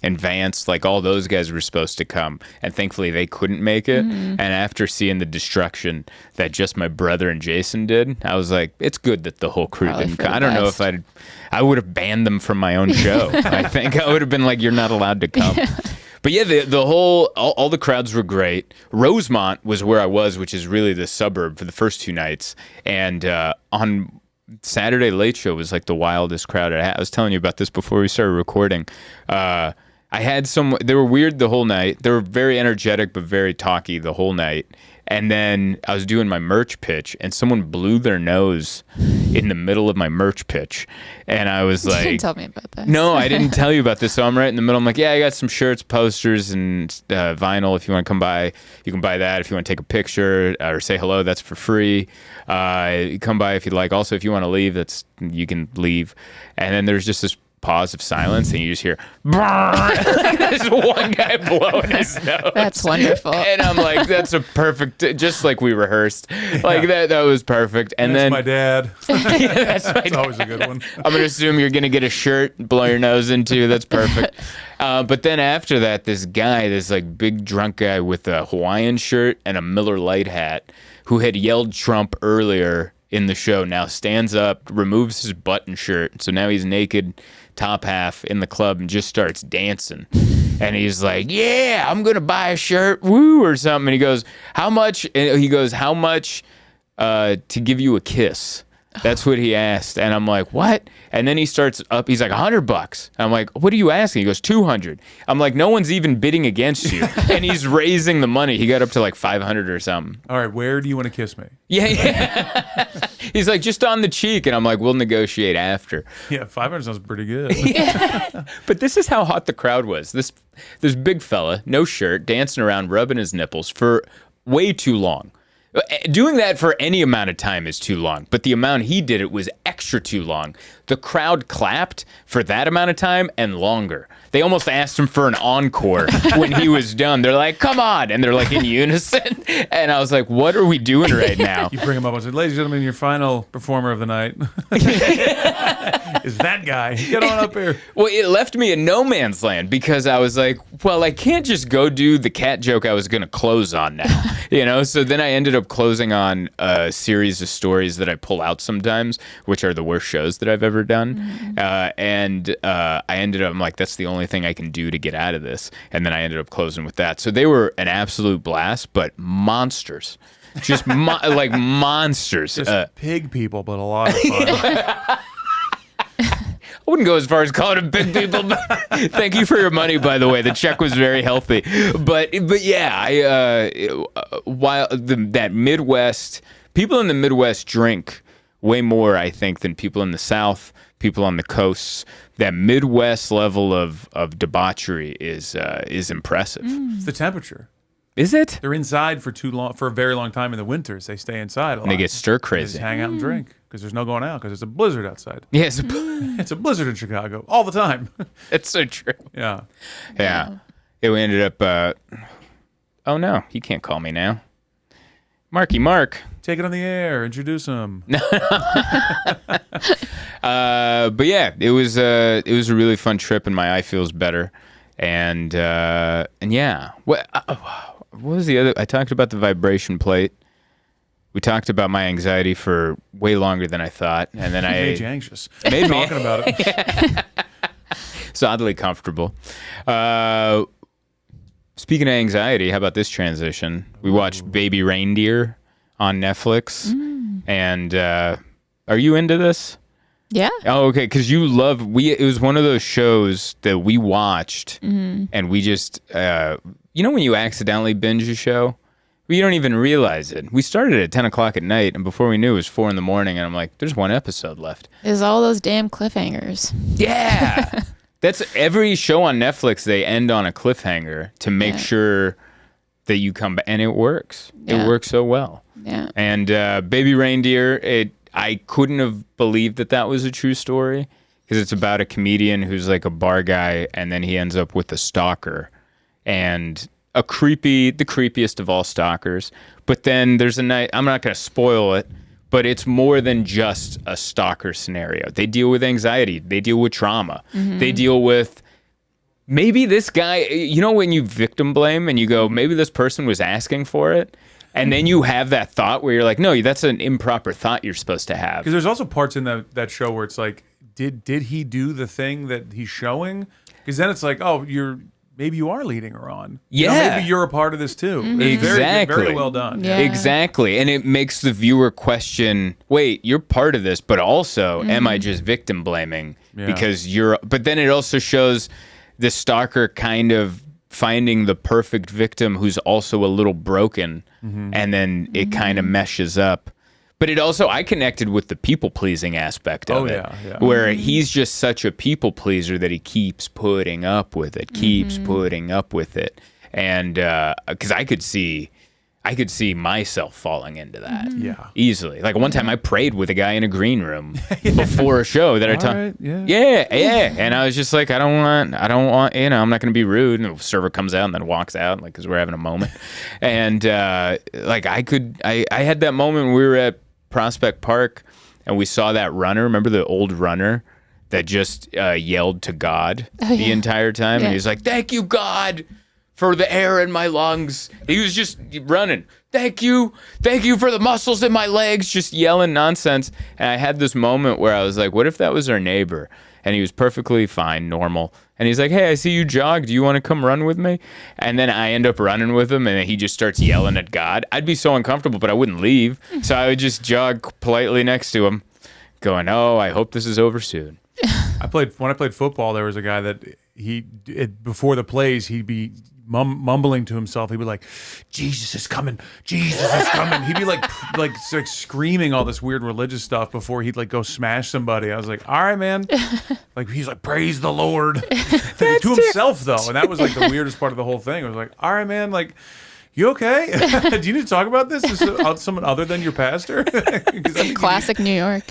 and Vance, like all those guys were supposed to come, and thankfully they couldn't make it. And after seeing the destruction that just my brother and Jason did, I was like, it's good that the whole crew didn't come. I don't know if I would have banned them from my own show. I think I would have been like, you're not allowed to come. But yeah, the whole all the crowds were great. Rosemont was where I was, which is really the suburb for the first 2 nights. And on Saturday Late Show was like the wildest crowd I had. I was telling you about this before we started recording. I had they were weird the whole night. They were very energetic, but very talky the whole night. And then I was doing my merch pitch, and someone blew their nose in the middle of my merch pitch. And I was like... You didn't tell me about this. No, I didn't tell you about this. So I'm right in the middle. I'm like, yeah, I got some shirts, posters, and vinyl. If you want to come by, you can buy that. If you want to take a picture or say hello, that's for free. Come by if you'd like. Also, if you want to leave, you can leave. And then there's just this pause of silence, and you just hear there's one guy blowing his nose. That's wonderful. And I'm like, that's a perfect, just like we rehearsed. Like that was perfect. And that's then my dad. Yeah, that's always a good one. I'm gonna assume you're gonna get a shirt, blow your nose into. That's perfect. But then after that, this like big drunk guy with a Hawaiian shirt and a Miller Lite hat, who had yelled Trump earlier in the show, now stands up, removes his button shirt, so now he's naked, top half in the club, and just starts dancing. And he's like, yeah, I'm gonna buy a shirt, woo, or something. And he goes, how much? And he goes, how much to give you a kiss? That's what he asked. And I'm like, what? And then he starts up, he's like, $100. I'm like, what are you asking? He goes, 200. I'm like, no one's even bidding against you. And he's raising the money. He got up to like 500 or something. All right, where do you want to kiss me? Yeah. He's like, just on the cheek. And I'm like, we'll negotiate after. Yeah, 500 sounds pretty good. But this is how hot the crowd was. This big fella, no shirt, dancing around, rubbing his nipples for way too long. Doing that for any amount of time is too long, but the amount he did it was extra too long. The crowd clapped for that amount of time and longer. They almost asked him for an encore when he was done. They're like, come on. And they're like in unison. And I was like, what are we doing right now? You bring him up and say, ladies and gentlemen, your final performer of the night is that guy. Get on up here. Well, it left me in no man's land because I was like, well, I can't just go do the cat joke I was going to close on now. So then I ended up closing on a series of stories that I pull out sometimes, which are the worst shows that I've ever done. Mm-hmm. I ended up, I'm like, that's the only thing I can do to get out of this. And then I ended up closing with that. So they were an absolute blast, but monsters. Just like monsters. Just pig people, but a lot of fun. I wouldn't go as far as calling them big people. But thank you for your money, by the way. The check was very healthy. But yeah, while that Midwest, people in the Midwest drink way more, I think, than people in the South, people on the coasts. That Midwest level of debauchery is impressive. It's the temperature. Is it? They're inside for a very long time in the winters. They stay inside a lot. And they get stir They crazy. just hang out and drink because there's no going out because it's a blizzard outside. Yeah, It's a blizzard in Chicago all the time. it's so true. Yeah. Yeah. We ended up. Oh no, he can't call me now. Mark. Take it on the air. Introduce him. But yeah, it was a really fun trip, and my eye feels better. And yeah, what was the other? I talked about the vibration plate. We talked about my anxiety for way longer than I thought, and then I made you anxious. Made me talking about it. It's oddly comfortable. Speaking of anxiety, how about this transition? We watched Baby Reindeer on Netflix, and are you into this? Yeah. Oh, okay. Because it was one of those shows that we watched, and we just, when you accidentally binge a show, you don't even realize it. We started at 10 o'clock at night, and before we knew it was 4 a.m, and I'm like, there's one episode left. There's all those damn cliffhangers. Yeah. That's every show on Netflix. They end on a cliffhanger to make sure that you come back, and it works. Yeah. It works so well. Yeah. And Baby Reindeer, I couldn't have believed that was a true story because it's about a comedian who's like a bar guy, and then he ends up with a stalker and the creepiest of all stalkers. But then there's a night, I'm not going to spoil it, but it's more than just a stalker scenario. They deal with anxiety. They deal with trauma. Mm-hmm. They deal with maybe this guy, when you victim blame and you go, maybe this person was asking for it. And then you have that thought where you're like, no, that's an improper thought you're supposed to have. Because there's also parts in that show where it's like, did he do the thing that he's showing? Because then it's like, oh, maybe you are leading her on. Yeah. Maybe you're a part of this too. Exactly. Very well done. Yeah. Exactly. And it makes the viewer question, wait, you're part of this, but also, am I just victim blaming? Yeah. Because but then it also shows the stalker kind of finding the perfect victim who's also a little broken, and then it kind of meshes up. But it also, I connected with the people-pleasing aspect of it, where he's just such a people-pleaser that he keeps putting up with it, And because I could see myself falling into that easily. Like one time I prayed with a guy in a green room before a show that I taught. Right, And I was just like, I don't want, I'm not going to be rude. And the server comes out and then walks out, like, because we're having a moment. And like I had that moment when we were at Prospect Park and we saw that runner. Remember the old runner that just yelled to God the entire time? And he was like, thank you, God, for the air in my lungs. He was just running. Thank you for the muscles in my legs, just yelling nonsense. And I had this moment where I was like, what if that was our neighbor? And he was perfectly fine, normal. And he's like, hey, I see you jog. Do you want to come run with me? And then I end up running with him, and he just starts yelling at God. I'd be so uncomfortable, but I wouldn't leave. So I would just jog politely next to him, going, oh, I hope this is over soon. When I played football, there was a guy that before the plays, he'd be mumbling to himself. He'd be like, Jesus is coming, Jesus is coming. He'd be like screaming all this weird religious stuff before he'd like go smash somebody. I was like, all right, man. Like he's like, praise the Lord to himself though. And that was like the weirdest part of the whole thing. I was like, all right, man, like, you okay? Do you need to talk about this? Is it someone other than your pastor? Classic New York.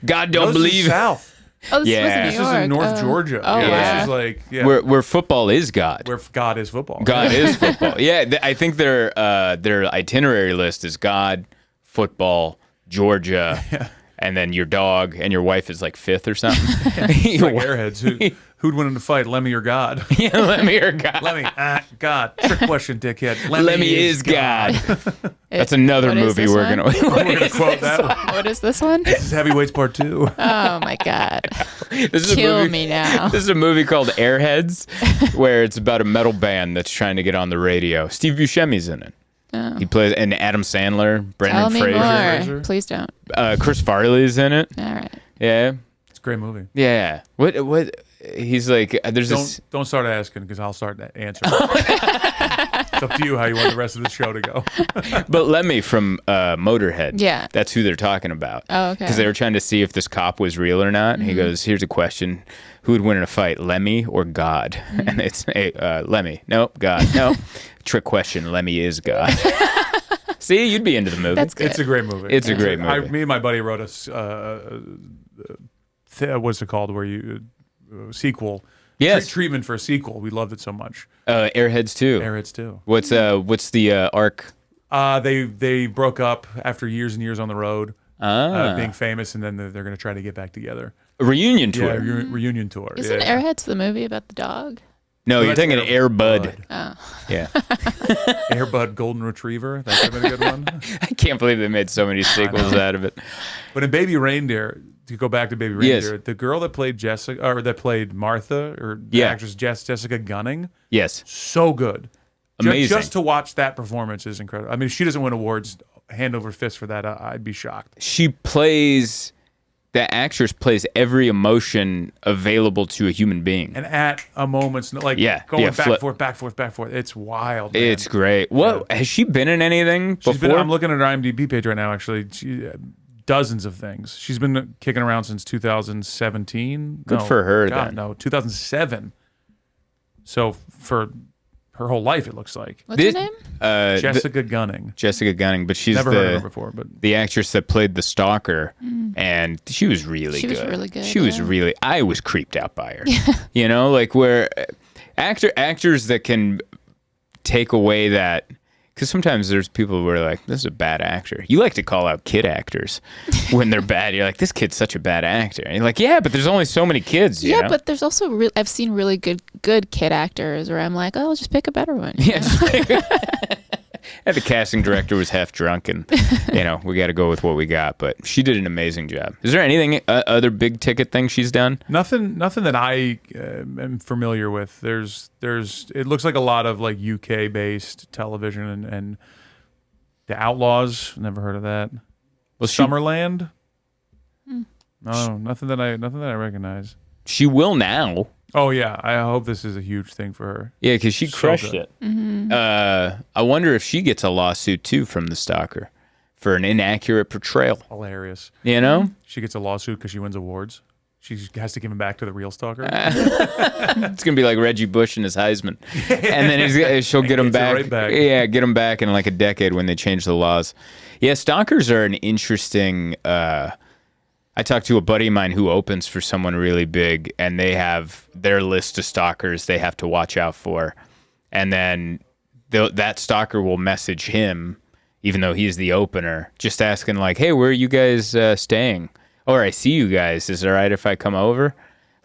God don't believe South. Oh, this was in New This York. is in North Georgia. Oh, This is like where football is God. Where God is football. God is football. Yeah, I think their itinerary list is God, football, Georgia, and then your dog and your wife is like fifth or something. It's like airheads. Who'd win in a fight, Lemmy or God? Yeah, Lemmy or God. Lemmy, God. Trick question, dickhead. Lemmy is God. That's another movie we're gonna quote that one. What is this one? This is Heavyweights Part 2. Oh my God. This is Kill me now. This is a movie called Airheads, where it's about a metal band that's trying to get on the radio. Steve Buscemi's in it. Oh. He plays, and Adam Sandler, Brendan Tell me Fraser. more. Please don't. Chris Farley's in it. All right. Yeah. It's a great movie. Yeah. What? He's like, Don't start asking because I'll start answering. It's up to you how you want the rest of the show to go. But Lemmy from Motorhead. Yeah. That's who they're talking about. Oh, okay. Because they were trying to see if this cop was real or not. And he goes, here's a question. Who would win in a fight, Lemmy or God? And it's Lemmy. Nope, God. No. Trick question. Lemmy is God. See, you'd be into the movie. That's good. It's a great movie. It's a great movie. Me and my buddy wrote what's it called? Where you sequel. Yes. Treatment for a sequel. We loved it so much. Airheads 2. Airheads 2. What's the arc? They broke up after years and years on the road, being famous, and then they're going to try to get back together. A reunion tour. Yeah, reunion tour. Isn't Airheads the movie about the dog? No, you're thinking Air Bud. Oh. Yeah. Air Bud Golden Retriever. That could have been a good one. I can't believe they made so many sequels out of it. But in Baby Reindeer, to go back to Baby Reindeer, the girl that played Jessica, or that played Martha, or the actress Jessica Gunning. Yes. So good. Amazing. Just to watch that performance is incredible. I mean, if she doesn't win awards hand over fist for that, I'd be shocked. That actress plays every emotion available to a human being. And at a moment's, going back forth. It's wild, man. It's great. What has she been in anything before? I'm looking at her IMDb page right now, actually. Dozens of things. She's been kicking around since 2017. Good for her, then. No, 2007. So for her whole life, it looks like. What's her name? Jessica Gunning. Jessica Gunning, but she's never heard of her before. But the actress that played the stalker, and she was really good. She was really good. She was really. I was creeped out by her. You know, like where actors that can take away that. Because sometimes there's people who are like, this is a bad actor. You like to call out kid actors when they're bad. You're like, this kid's such a bad actor. And you're like, yeah, but there's only so many kids. You know? But there's also I've seen really good kid actors where I'm like, oh, I'll just pick a better one. Yeah. And the casting director was half drunk, and we got to go with what we got. But she did an amazing job. Is there anything other big ticket thing she's done? Nothing that I am familiar with. There's it looks like a lot of like UK based television and The Outlaws. Never heard of that. Well, Summerland. No, nothing that I recognize. She will now. Oh yeah, I hope this is a huge thing for her. Yeah, because she crushed it. Mm-hmm. I wonder if she gets a lawsuit too from the stalker for an inaccurate portrayal. Hilarious. She gets a lawsuit because she wins awards. She has to give him back to the real stalker. It's gonna be like Reggie Bush and his Heisman, and then she'll get him back. Right back. Yeah, get him back in like a decade when they change the laws. Yeah, stalkers are an interesting. I talked to a buddy of mine who opens for someone really big, and they have their list of stalkers they have to watch out for. And then that stalker will message him, even though he's the opener, just asking like, hey, where are you guys staying? Or I see you guys. Is it all right if I come over?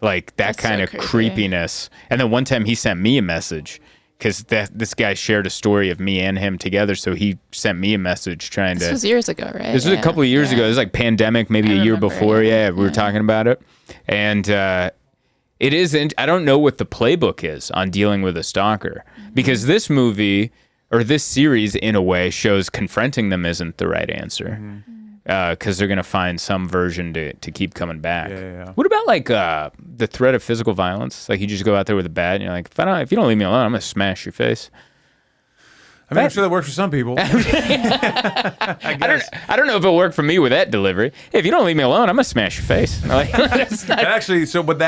Like that kind of creepiness. And then one time he sent me a message because this guy shared a story of me and him together. So he sent me a message trying This was years ago, right? This was a couple of years ago. It was like pandemic, maybe a year before. Yeah, we were talking about it. And it isn't, I don't know what the playbook is on dealing with a stalker. Because this movie, or this series in a way, shows confronting them isn't the right answer. Because they're going to find some version to keep coming back. Yeah. What about like the threat of physical violence? Like you just go out there with a bat and you're like, if you don't leave me alone, I'm going to smash your face. I mean, I'm sure that works for some people. I don't know if it'll work for me with that delivery. Hey, if you don't leave me alone, I'm going to smash your face. Actually, but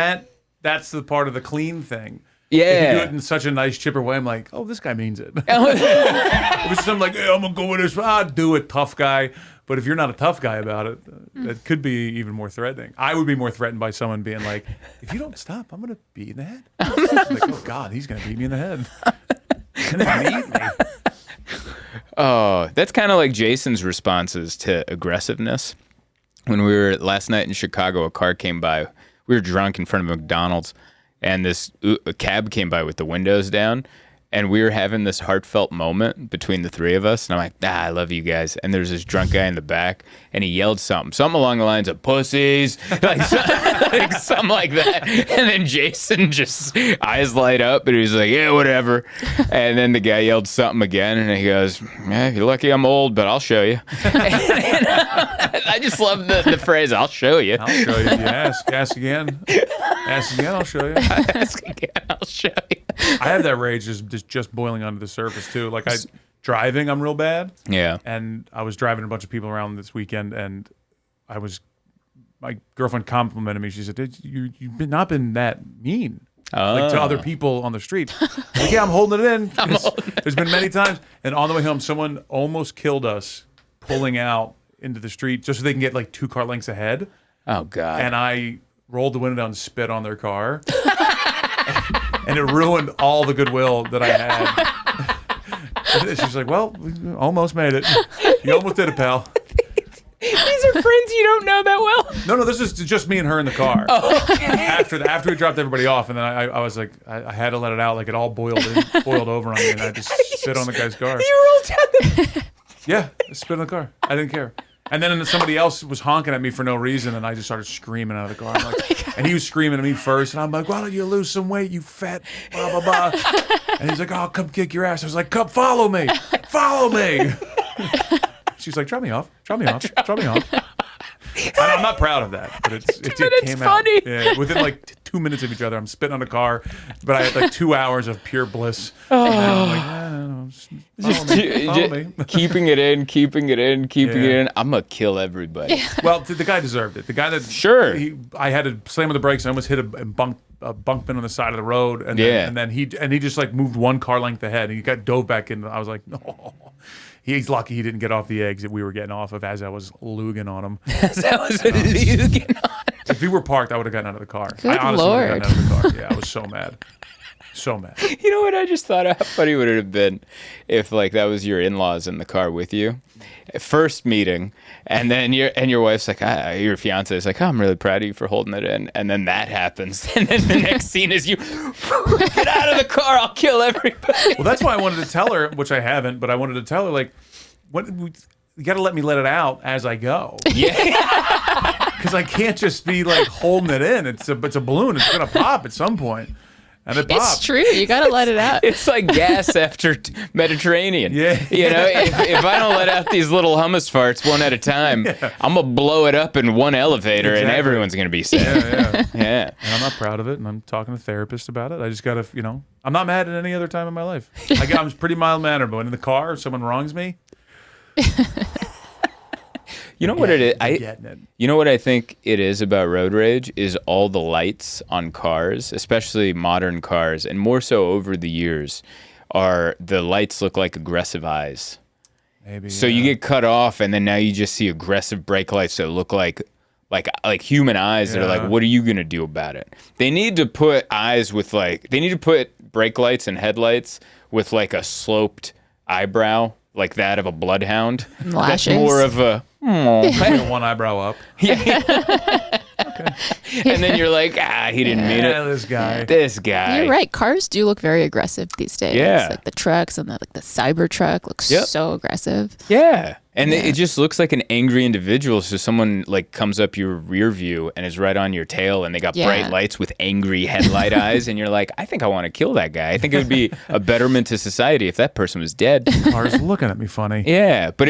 that's the part of the clean thing. Yeah. If you do it in such a nice, chipper way, I'm like, oh, this guy means it. If it's something like, hey, I'm going to go with this, I'll do it, tough guy. But if you're not a tough guy about it, it could be even more threatening. I would be more threatened by someone being like, if you don't stop, I'm going to beat you in the head. Like, oh, God, he's going to beat me in the head. He's going to beat me. Oh, that's kind of like Jason's responses to aggressiveness. When we were last night in Chicago, a car came by. We were drunk in front of McDonald's, and a cab came by with the windows down. And we were having this heartfelt moment between the three of us. And I'm like, I love you guys. And there's this drunk guy in the back, and he yelled something along the lines of pussies, like something like that. And then Jason just eyes light up, and he's like, yeah, whatever. And then the guy yelled something again, and he goes, yeah, you're lucky I'm old, but I'll show you. And I just love the phrase, I'll show you. I'll show you if you ask. Ask again. Ask again, I'll show you. Ask again, I'll show you. I have that rage just boiling under the surface too. Like driving, I'm real bad. Yeah. And I was driving a bunch of people around this weekend, and my girlfriend complimented me. She said, "You've not been that mean like to other people on the street." Like, yeah, I'm holding it in. There's been many times, and on the way home, someone almost killed us pulling out into the street just so they can get like 2 car lengths ahead. Oh God. And I rolled the window down and spit on their car. And it ruined all the goodwill that I had. She's like, well, we almost made it. You almost did it, pal. These are friends you don't know that well? No, this is just me and her in the car. Oh, okay. After we dropped everybody off, and then I was like, I had to let it out. Like it all boiled over on me, and I just spit on the guy's car. You rolled down the... Yeah, I spit on the car. I didn't care. And then somebody else was honking at me for no reason, and I just started screaming out of the car. I'm like, and he was screaming at me first, and I'm like, why don't you lose some weight, you fat blah, blah, blah. And he's like, oh, come kick your ass. I was like, come follow me. Follow me. She's like, drop me off. Drop me off. Drop me off. I'm not proud of that, but it came funny. Out. Yeah, within like 2 minutes of each other, I'm spitting on the car, but I had like 2 hours of pure bliss. Oh. And I'm like, follow me. Keeping it in. I'm gonna kill everybody. Yeah. Well, the guy deserved it. The guy that I had to slam on the brakes. I almost hit a bunk bin on the side of the road, and then he just like moved 1 car length ahead, and he got dove back in. I was like, no. He's lucky he didn't get off the eggs that we were getting off of as I was luging on him. Luging on him. If he were parked, I would have gotten out of the car. Good I honestly Lord. would have gotten out of the car. Yeah, I was so mad. So mad. You know what I just thought of? How funny would it have been if like that was your in-laws in the car with you? First meeting, and then your wife's like, your fiance is like, oh, I'm really proud of you for holding it in, and then that happens, and then the next scene is you get out of the car, I'll kill everybody. Well, that's why I wanted to tell her, which I haven't, but I wanted to tell her like, you got to let me let it out as I go. Yeah. Because I can't just be like holding it in. It's a balloon. It's gonna pop at some point. And it popped. It's true. You got to let it out. It's like gas after Mediterranean. Yeah. You know, if I don't let out these little hummus farts one at a time, I'm going to blow it up in one elevator and everyone's going to be sad. Yeah. And I'm not proud of it. And I'm talking to a therapist about it. I just got to, I'm not mad at any other time in my life. I'm pretty mild-mannered, but when in the car, if someone wrongs me. You know what it is? You know what I think it is about road rage is all the lights on cars, especially modern cars, and more so over the years, are the lights look like aggressive eyes. Maybe. So you get cut off, and then now you just see aggressive brake lights that look like human eyes that are like, what are you gonna do about it? They need to put brake lights and headlights with like a sloped eyebrow, like that of a bloodhound. Lashes. That's more of a one eyebrow up. Yeah. Okay. And then you're like, he didn't mean it. This guy. You're right. Cars do look very aggressive these days. Yeah. Like the trucks and the cyber truck looks so aggressive. Yeah. And it just looks like an angry individual. So someone like comes up your rear view and is right on your tail, and they got bright lights with angry headlight eyes, and you're like, I think I want to kill that guy. I think it would be a betterment to society if that person was dead. Cars looking at me funny. Yeah, but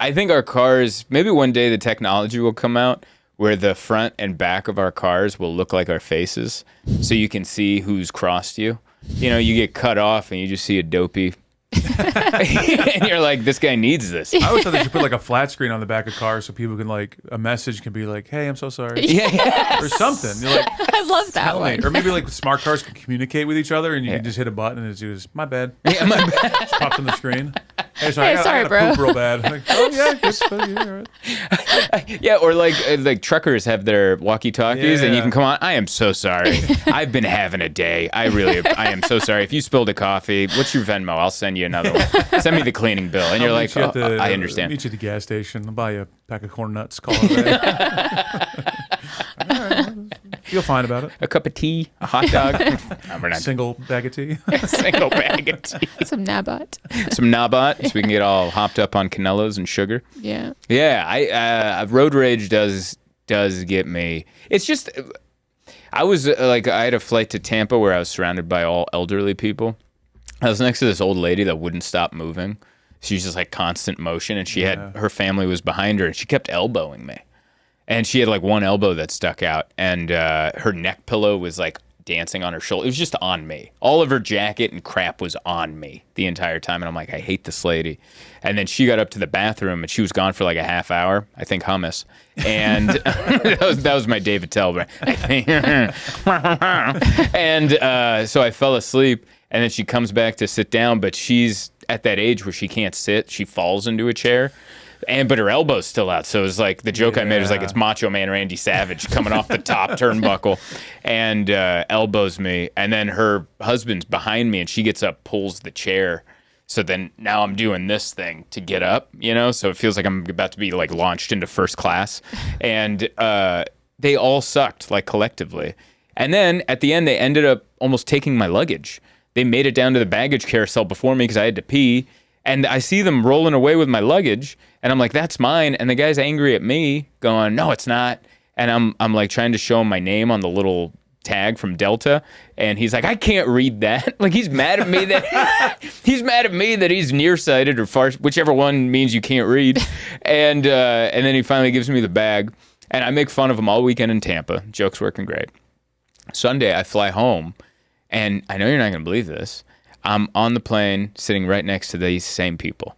I think our cars, maybe one day the technology will come out where the front and back of our cars will look like our faces, so you can see who's crossed you. You know, you get cut off and you just see a dopey. And you're like, this guy needs this. I always thought they should put like a flat screen on the back of cars so people can like, a message can be like, hey, I'm so sorry. Yeah. Or something. You're like, I love that one. Or maybe like smart cars can communicate with each other and you can just hit a button and it's just, my bad. Yeah, my bad. Just pops on the screen. Hey, sorry, I gotta bro. poop real bad. Like, oh yeah, good. You're right. Yeah, or like truckers have their walkie-talkies, and you can come on. I am so sorry. I've been having a day. I am so sorry. If you spilled a coffee, what's your Venmo? I'll send you another one. Send me the cleaning bill. And you're like, I understand. Meet you at the gas station. I'll buy you a pack of corn nuts. Call it a day. All right, feel fine about it. A cup of tea, a hot dog. Single bag of tea. Single bag of tea. Some Nabat. Some Nabat, so we can get all hopped up on Canelos and sugar. Yeah. Yeah, I road rage does get me. It's just, I was I had a flight to Tampa where I was surrounded by all elderly people. I was next to this old lady that wouldn't stop moving. She was just like constant motion, and she had her family was behind her, and she kept elbowing me. And she had like one elbow that stuck out, and her neck pillow was like dancing on her shoulder. It was just on me. All of her jacket and crap was on me the entire time. And I'm like, I hate this lady. And then she got up to the bathroom, and she was gone for like a half hour. I think hummus. And that was my David Tellber. And so I fell asleep, and then she comes back to sit down, but she's at that age where she can't sit. She falls into a chair. But her elbow's still out, so it's like the joke I made was like it's Macho Man Randy Savage coming off the top turnbuckle and elbows me, and then her husband's behind me, and she gets up, pulls the chair. So then now I'm doing this thing to get up, so it feels like I'm about to be like launched into first class, and they all sucked like collectively. And then at the end, they ended up almost taking my luggage. They made it down to the baggage carousel before me because I had to pee. And I see them rolling away with my luggage, and I'm like, that's mine. And the guy's angry at me, going, no, it's not. And I'm like trying to show him my name on the little tag from Delta, and he's like, I can't read that. Like he's mad at me that he's nearsighted or far, whichever one means you can't read. And then he finally gives me the bag, and I make fun of him all weekend in Tampa. Joke's working great. Sunday, I fly home, and I know you're not going to believe this. I'm on the plane sitting right next to these same people.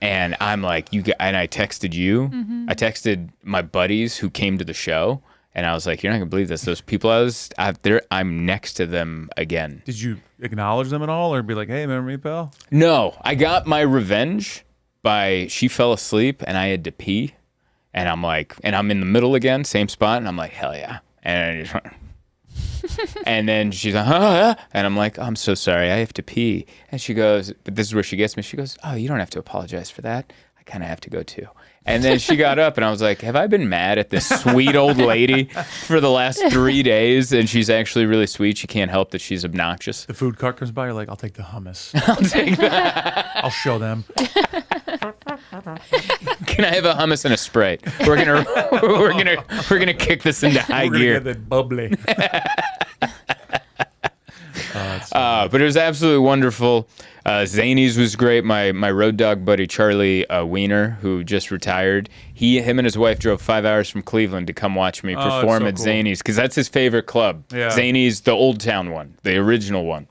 And I'm like, and I texted you. Mm-hmm. I texted my buddies who came to the show. And I was like, you're not going to believe this. Those people I'm next to them again. Did you acknowledge them at all or be like, hey, remember me, pal? No. I got my revenge she fell asleep and I had to pee. And I'm like, and I'm in the middle again, same spot. And I'm like, hell yeah. And I just And then she's like, huh? And I'm like, I'm so sorry, I have to pee. And she goes, but this is where she gets me. She goes, oh, you don't have to apologize for that. I kind of have to go too. And then she got up, and I was like, have I been mad at this sweet old lady for the last 3 days? And she's actually really sweet. She can't help that she's obnoxious. The food cart comes by, you're like, I'll take the hummus. I'll take that. I'll show them. Can I have a hummus and a Sprite? We're gonna kick this into high We're gear. gonna get that bubbly. But it was absolutely wonderful. Zanies was great. My road dog buddy Charlie Wiener, who just retired, him and his wife drove 5 hours from Cleveland to come watch me perform so at cool. Zanies, because that's his favorite club. Yeah. Zanies, the Old Town one, the original one.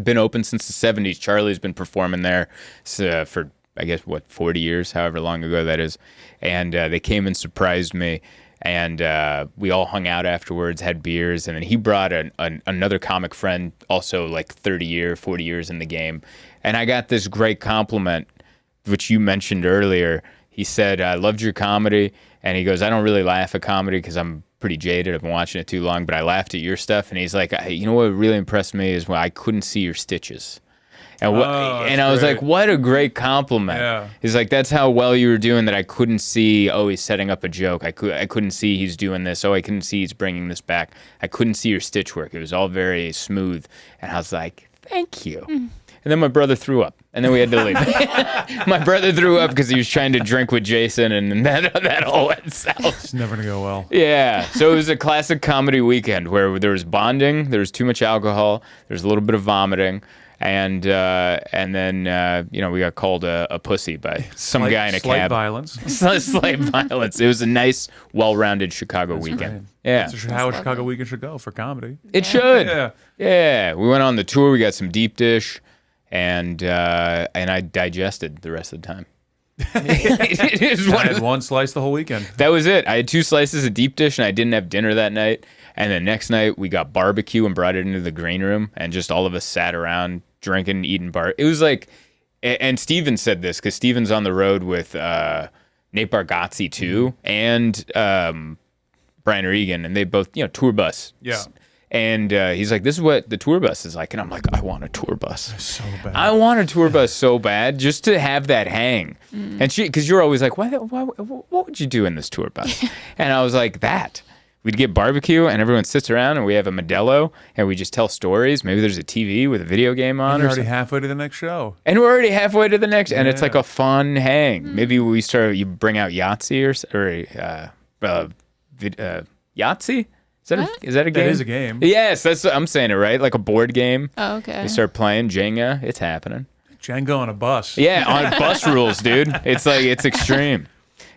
Been open since the 70s. Charlie's been performing there for, I guess, 40 years, however long ago that is. And they came and surprised me. And we all hung out afterwards, had beers, and then he brought another comic friend, also like 40 years in the game. And I got this great compliment, which you mentioned earlier. He said, I loved your comedy. And he goes, I don't really laugh at comedy because I'm pretty jaded. I've been watching it too long, but I laughed at your stuff. And he's like, you know what really impressed me is when I couldn't see your stitches. And I was like, what a great compliment. Yeah. He's like, that's how well you were doing that. I couldn't see, he's setting up a joke. I couldn't see he's doing this. I couldn't see he's bringing this back. I couldn't see your stitch work. It was all very smooth. And I was like, thank you. And then my brother threw up. And then we had to leave. My brother threw up because he was trying to drink with Jason, and that all went south. It's never going to go well. Yeah. So it was a classic comedy weekend where there was bonding, there was too much alcohol, there was a little bit of vomiting. And then we got called a pussy by some guy in a slight cab. Violence. Slight violence. It was a nice, well-rounded Chicago weekend. Right. Yeah, That's how a Chicago weekend should go for comedy. it should. Yeah. Yeah. We went on the tour. We got some deep dish, and I digested the rest of the time. It was I one of had the- one slice the whole weekend. That was it. I had 2 slices of deep dish, and I didn't have dinner that night. And the next night, we got barbecue and brought it into the green room, and just all of us sat around drinking, eating It was like, and Steven said this, because Steven's on the road with Nate Bargatze, too, and Brian Regan, and they both, tour bus. Yeah. And he's like, this is what the tour bus is like. And I'm like, I want a tour bus. So bad. I want a tour bus so bad, just to have that hang. And because you're always like, what would you do in this tour bus? And I was like, that. We'd get barbecue, and everyone sits around, and we have a Modelo, and we just tell stories. Maybe there's a TV with a video game on. You're or already something. halfway to the next show. And we're already halfway to the next, and it's Yeah. like a fun hang. Maybe you bring out Yahtzee Yahtzee? Is that a game? That is a game. Yes, I'm saying it right. Like a board game. Oh, okay. They start playing Jenga. It's happening. Django on a bus. Yeah, on bus rules, dude. It's extreme.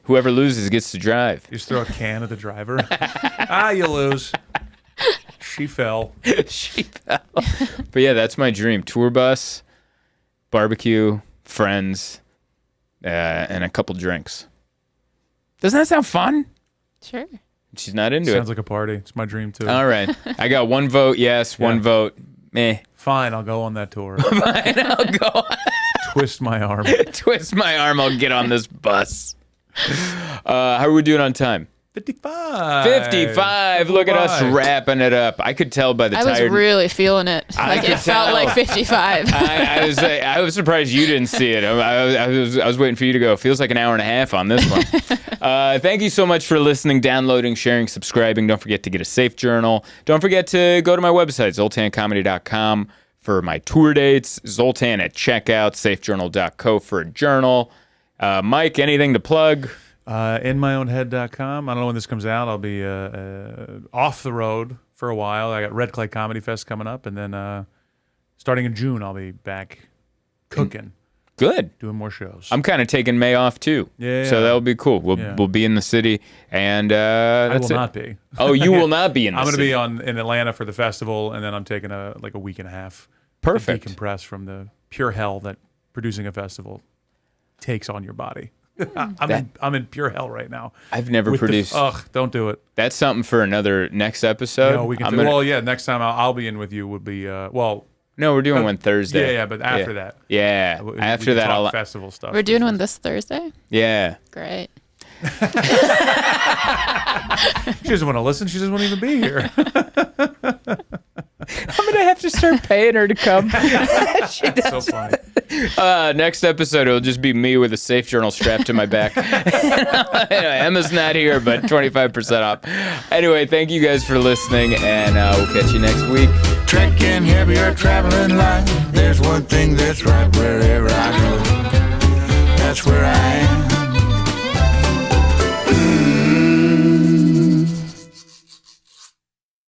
Whoever loses gets to drive. You just throw a can at the driver. You lose. She fell. She fell. But yeah, that's my dream. Tour bus, barbecue, friends, and a couple drinks. Doesn't that sound fun? Sure. She's not into Sounds it. like a party. It's my dream too. All right. I got 1 vote yes, 1 vote meh. Fine, I'll go on that tour. Fine, I'll go. Twist my arm. Twist my arm. I'll get on this bus. How are we doing on time? 55. 55. Look at us wrapping it up. I could tell by the I was tired. really feeling it. I Like could it felt tell. like 55. I was surprised you didn't see it. I was waiting for you to go. Feels like an hour and a half on this one. Thank you so much for listening, downloading, sharing, subscribing. Don't forget to get a safe journal. Don't forget to go to my website, zoltancomedy.com, for my tour dates. Zoltan at checkout, safejournal.co for a journal. Mike, anything to plug? InMyOwnHead.com. I don't know when this comes out. I'll be off the road for a while. I got Red Clay Comedy Fest coming up, and then starting in June, I'll be back cooking, Good. doing more shows. I'm kind of taking May off too. Yeah. So that'll be cool. We'll be in the city, and I that's will it. not be. Oh, you will not be in the I'm going to city. be in Atlanta for the festival, and then I'm taking a week and a half. Perfect. To decompress from the pure hell that producing a festival takes on your body. I'm in pure hell right now. I've never With produced. Don't do it. That's something for another next episode. No, we can. Next time I'll be in with you would be No, we're doing one Thursday. Yeah, but after that. Yeah, We after can that, talk I'll. festival stuff. We're doing one this Thursday. Yeah. Great. She doesn't want to listen. She doesn't want to even be here. gonna have to start paying her to come. That's so funny. Next episode, it'll just be me with a Safe Journal strapped to my back. Emma's not here, but 25% off. Anyway, thank you guys for listening, and we'll catch you next week. Trekking heavy or traveling light, there's one thing that's right wherever I go.